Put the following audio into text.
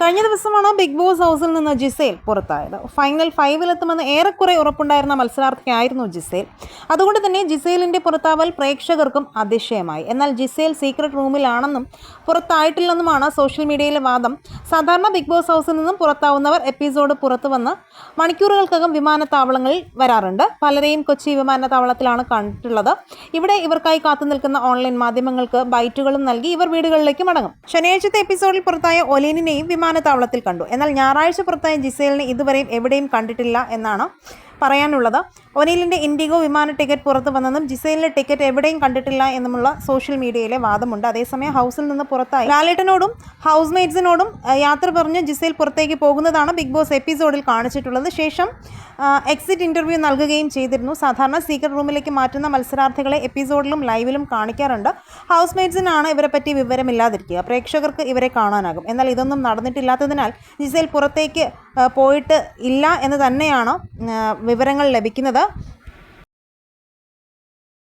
കഴിഞ്ഞ ദിവസമാണ് big boss ഹൗസിൽ നിന്ന് ജിസേൽ പുറത്തായത്. ഫൈനൽ 5-ലെത്തുമെന്ന് ഏറെക്കുറെ ഉറപ്പുണ്ടായിരുന്ന മത്സരാർത്ഥിയായിരുന്നു ജിസേൽ. അതുകൊണ്ട് തന്നെ ജിസേലിൻ്റെ പുറത്താവൽ പ്രേക്ഷകർക്കും അതിശയമായി. എന്നാൽ ജിസേൽ സീക്രട്ട് റൂമിലാണെന്നും പുറത്തായിട്ടില്ലെന്നുമാണ് സോഷ്യൽ മീഡിയയിലെ വാദം. സാധാരണ ബിഗ് ബോസ് ഹൗസിൽ നിന്നും പുറത്താവുന്നവർ എപ്പിസോഡ് പുറത്തു വന്ന് മണിക്കൂറുകൾക്കകം വിമാനത്താവളങ്ങളിൽ വരാറുണ്ട്. പലരെയും കൊച്ചി വിമാനത്താവളത്തിലാണ് കണ്ടിട്ടുള്ളത്. ഇവിടെ ഇവർക്കായി കാത്തുനിൽക്കുന്ന ഓൺലൈൻ മാധ്യമങ്ങൾക്ക് ബൈറ്റുകളും നൽകി ഇവർ വീടുകളിലേക്ക് മടങ്ങും. ശനിയാഴ്ചത്തെ എപ്പിസോഡിൽ പുറത്തായ ഒലീനിനെയും വിമാനത്താവളത്തിൽ കണ്ടു. എന്നാൽ ഞായറാഴ്ച പുറത്തായ ജിസേലിനെ ഇതുവരെയും എവിടെയും കണ്ടിട്ടില്ല എന്നാണ് പറയാനുള്ളത്. ഒനീലിൻ്റെ ഇൻഡിഗോ വിമാന ടിക്കറ്റ് പുറത്തു വന്നെന്നും ജിസേലിൻ്റെ ടിക്കറ്റ് എവിടെയും കണ്ടിട്ടില്ല എന്നുമുള്ള സോഷ്യൽ മീഡിയയിലെ വാദമുണ്ട്. അതേസമയം ഹൗസിൽ നിന്ന് പുറത്തായി ലാലേട്ടനോടും ഹൗസ് മേറ്റ്സിനോടും യാത്ര പറഞ്ഞ് ജിസേൽ പുറത്തേക്ക് പോകുന്നതാണ് ബിഗ് ബോസ് എപ്പിസോഡിൽ കാണിച്ചിട്ടുള്ളത്. ശേഷം എക്സിറ്റ് ഇൻ്റർവ്യൂ നൽകുകയും ചെയ്തിരുന്നു. സാധാരണ സീക്രട്ട് റൂമിലേക്ക് മാറ്റുന്ന മത്സരാർത്ഥികളെ എപ്പിസോഡിലും ലൈവിലും കാണിക്കാറുണ്ട്. ഹൗസ് മേറ്റ്സിനാണ് ഇവരെ പറ്റി വിവരമില്ലാതിരിക്കുക. പ്രേക്ഷകർക്ക് ഇവരെ കാണാനാകും. എന്നാൽ ഇതൊന്നും നടന്നിട്ടില്ലാത്തതിനാൽ ജിസേൽ പുറത്തേക്ക് പോയിട്ട് ഇല്ല എന്ന് തന്നെയാണ് വിവരങ്ങൾ ലഭിക്കുന്നത്.